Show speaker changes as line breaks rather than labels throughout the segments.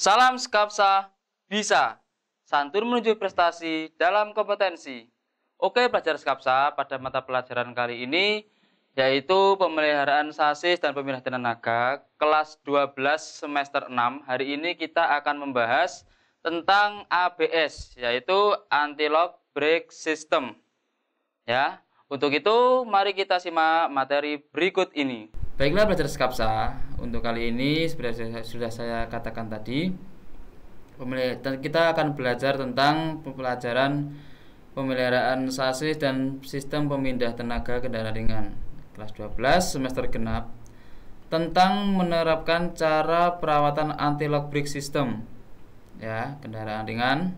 Salam Skapsa, bisa santun menuju prestasi dalam kompetensi. Oke pelajar Skapsa, pada mata pelajaran kali ini yaitu pemeliharaan sasis dan pemindahan tenaga kelas 12 semester 6. Hari ini kita akan membahas tentang ABS, yaitu Anti-Lock Brake System. Ya, untuk itu mari kita simak materi berikut ini. Baiklah pelajar Skapsa, untuk kali ini sudah saya katakan tadi, kita akan belajar tentang pelajaran pemeliharaan sasis dan sistem pemindah tenaga kendaraan ringan kelas 12 semester genap, tentang menerapkan cara perawatan anti-lock brake system ya, kendaraan ringan.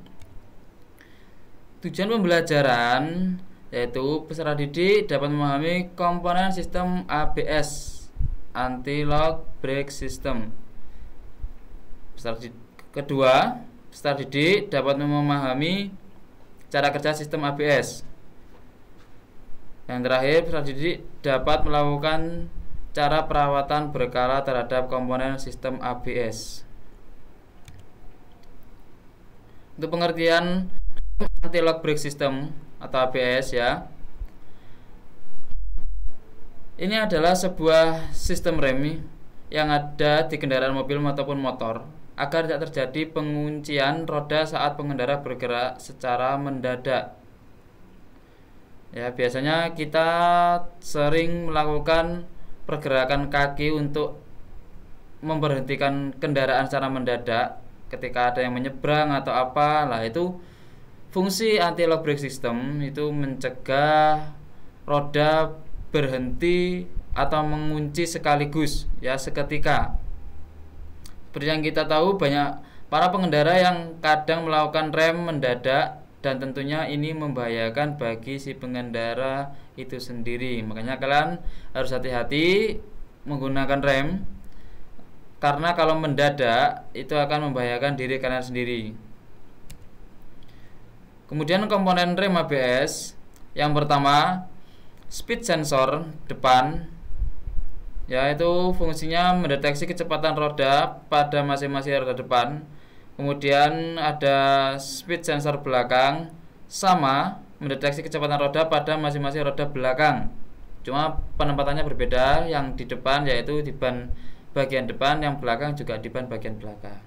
Tujuan pembelajaran yaitu peserta didik dapat memahami komponen sistem ABS, Anti-Lock Brake System. Kedua, peserta didik dapat memahami cara kerja sistem ABS. Yang terakhir, peserta didik dapat melakukan cara perawatan berkala terhadap komponen sistem ABS. Untuk pengertian Anti-Lock Brake System atau ABS ya, ini adalah sebuah sistem rem yang ada di kendaraan mobil ataupun motor agar tidak terjadi penguncian roda saat pengendara bergerak secara mendadak. Ya, biasanya kita sering melakukan pergerakan kaki untuk memberhentikan kendaraan secara mendadak ketika ada yang menyeberang atau apa. Lah itu fungsi anti-lock brake system itu mencegah roda berhenti atau mengunci sekaligus ya, seketika. Seperti yang kita tahu, banyak para pengendara yang kadang melakukan rem mendadak dan tentunya ini membahayakan bagi si pengendara itu sendiri. Makanya kalian harus hati-hati menggunakan rem, karena kalau mendadak itu akan membahayakan diri kalian sendiri. Kemudian komponen rem ABS yang pertama, speed sensor depan, yaitu fungsinya mendeteksi kecepatan roda pada masing-masing roda depan. Kemudian ada speed sensor belakang, sama mendeteksi kecepatan roda pada masing-masing roda belakang. Cuma penempatannya berbeda, yang di depan yaitu di ban bagian depan, yang belakang juga di ban bagian belakang.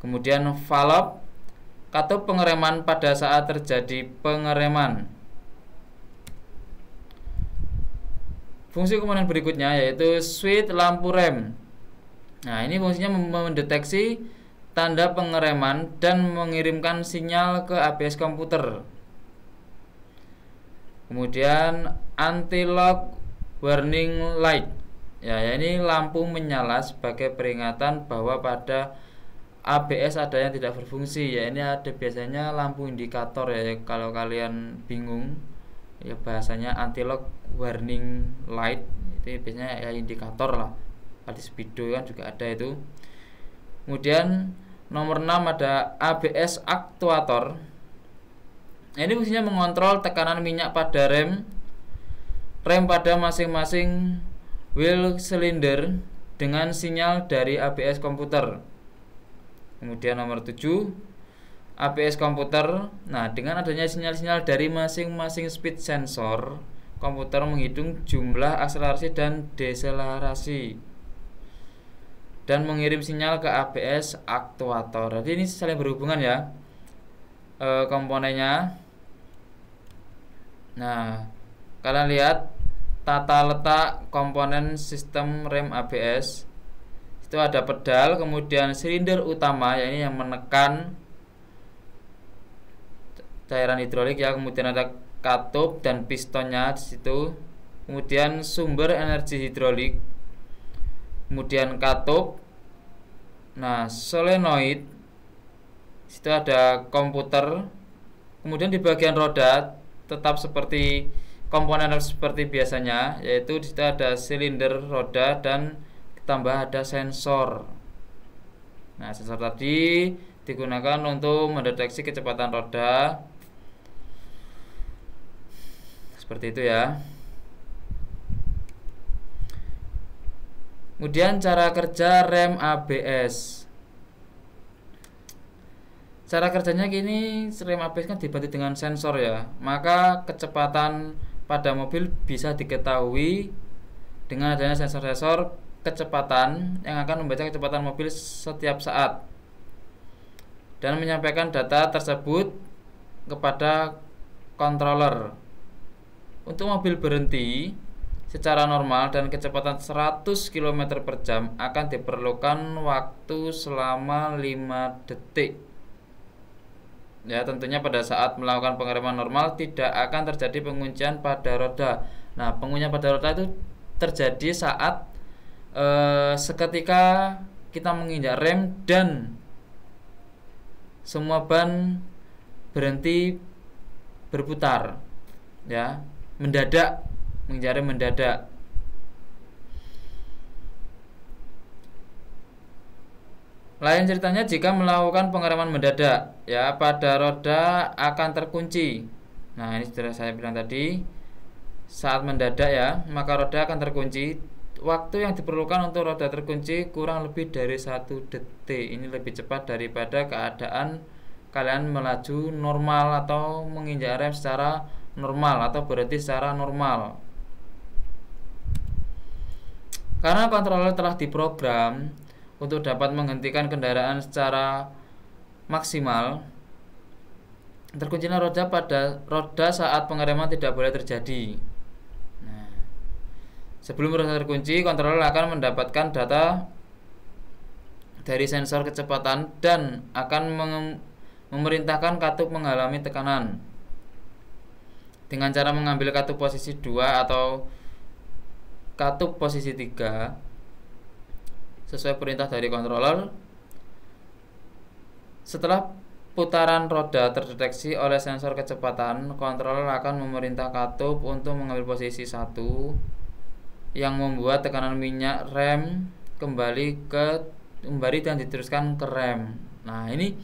Kemudian valve, katup pengereman pada saat terjadi pengereman. Fungsi komponen berikutnya yaitu switch lampu rem. Nah, ini fungsinya mendeteksi tanda pengereman dan mengirimkan sinyal ke ABS komputer. Kemudian anti-lock warning light. Ya, ini lampu menyala sebagai peringatan bahwa pada ABS ada yang tidak berfungsi. Ya, ini ada biasanya lampu indikator ya, kalau kalian bingung ya, bahasanya anti-lock warning light itu biasanya ya indikator lah. Di speedo kan juga ada itu. Kemudian nomor 6 ada ABS aktuator. Ini fungsinya mengontrol tekanan minyak pada rem pada masing-masing wheel cylinder dengan sinyal dari ABS komputer. Kemudian nomor 7 ABS komputer. Nah, dengan adanya sinyal-sinyal dari masing-masing speed sensor, komputer menghitung jumlah akselerasi dan deselerasi dan mengirim sinyal ke ABS aktuator. Jadi ini saling berhubungan ya, komponennya. Nah, kalian lihat tata letak komponen sistem rem ABS. Itu ada pedal, kemudian silinder utama, ya ini yang menekan cairan hidrolik ya, kemudian ada katup dan pistonnya di situ, kemudian sumber energi hidrolik, kemudian katup, nah solenoid, di situ ada komputer, kemudian di bagian roda tetap seperti komponen seperti biasanya, yaitu di situ ada silinder roda dan tambah ada sensor. Nah, sensor tadi digunakan untuk mendeteksi kecepatan roda. Seperti itu ya. Kemudian cara kerja rem ABS. Cara kerjanya gini, rem ABS kan dibantu dengan sensor ya, maka kecepatan pada mobil bisa diketahui dengan adanya sensor-sensor kecepatan yang akan membaca kecepatan mobil setiap saat dan menyampaikan data tersebut kepada controller. Untuk mobil berhenti secara normal dan kecepatan 100 km per jam akan diperlukan waktu selama 5 detik. Ya, tentunya pada saat melakukan pengereman normal tidak akan terjadi penguncian pada roda. Nah, penguncian pada roda itu terjadi saat seketika kita menginjak rem dan semua ban berhenti berputar, ya, mendadak, menginjak rem mendadak. Lain ceritanya jika melakukan pengereman mendadak, ya, pada roda akan terkunci. Nah, ini sudah saya bilang tadi, saat mendadak ya, maka roda akan terkunci. Waktu yang diperlukan untuk roda terkunci kurang lebih dari 1 detik. Ini lebih cepat daripada keadaan kalian melaju normal atau menginjak rem secara normal atau berhenti secara normal. Karena controller telah diprogram untuk dapat menghentikan kendaraan secara maksimal, terkuncinya roda pada roda saat pengereman tidak boleh terjadi. Nah, sebelum roda terkunci, controller akan mendapatkan data dari sensor kecepatan dan akan memerintahkan katup mengalami tekanan dengan cara mengambil katup posisi 2 atau katup posisi 3 sesuai perintah dari controller. Setelah putaran roda terdeteksi oleh sensor kecepatan, controller akan memerintah katup untuk mengambil posisi 1 yang membuat tekanan minyak rem kembali dan diteruskan ke rem. Nah, ini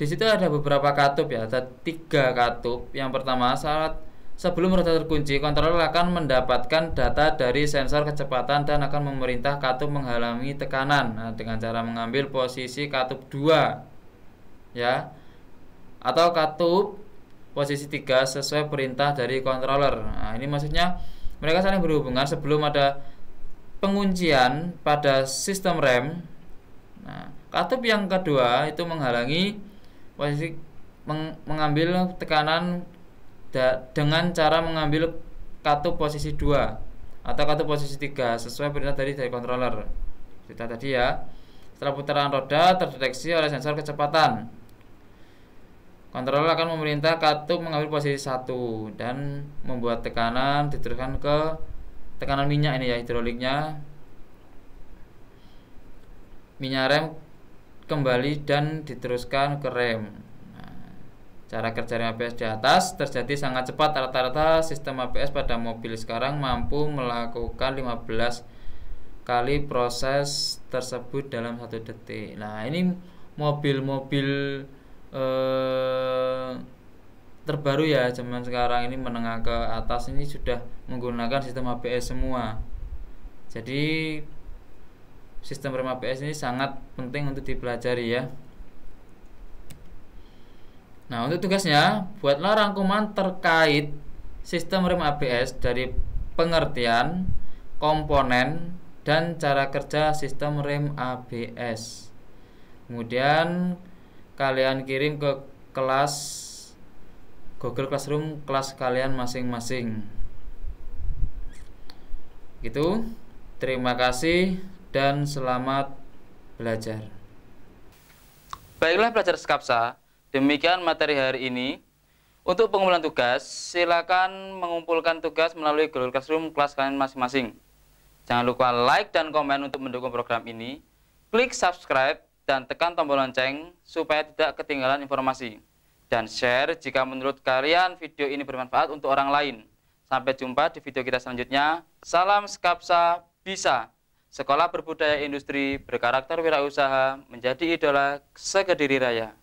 di situ ada beberapa katup ya, ada 3 katup. Yang pertama, sebelum roda terkunci, controller akan mendapatkan data dari sensor kecepatan dan akan memerintah katup menghalangi tekanan. Nah, dengan cara mengambil posisi katup 2 ya, atau katup posisi 3 sesuai perintah dari controller. Nah, ini maksudnya mereka saling berhubungan sebelum ada penguncian pada sistem rem. Nah, katup yang kedua itu menghalangi posisi mengambil tekanan dengan cara mengambil katup posisi 2 atau katup posisi 3 sesuai perintah dari controller. Kita tadi ya, setelah putaran roda terdeteksi oleh sensor kecepatan, controller akan memerintah katup mengambil posisi 1 dan membuat tekanan diteruskan ke tekanan minyak ini ya, hidroliknya. Minyak rem kembali dan diteruskan ke rem. Cara kerja rem ABS di atas terjadi sangat cepat. Rata-rata sistem ABS pada mobil sekarang mampu melakukan 15 kali proses tersebut dalam 1 detik. Nah, ini mobil-mobil terbaru ya, zaman sekarang ini menengah ke atas ini sudah menggunakan sistem ABS semua. Jadi sistem rem ABS ini sangat penting untuk dipelajari ya. Nah, untuk tugasnya, buatlah rangkuman terkait sistem rem ABS dari pengertian, komponen, dan cara kerja sistem rem ABS. Kemudian kalian kirim ke kelas Google Classroom kelas kalian masing-masing. Gitu. Terima kasih dan selamat belajar. Baiklah pelajar Skapsa, demikian materi hari ini. Untuk pengumpulan tugas, silakan mengumpulkan tugas melalui Google Classroom kelas kalian masing-masing. Jangan lupa like dan komen untuk mendukung program ini. Klik subscribe dan tekan tombol lonceng supaya tidak ketinggalan informasi. Dan share jika menurut kalian video ini bermanfaat untuk orang lain. Sampai jumpa di video kita selanjutnya. Salam Skapsa bisa. Sekolah Berbudaya Industri berkarakter wirausaha menjadi idola se-Kediri Raya.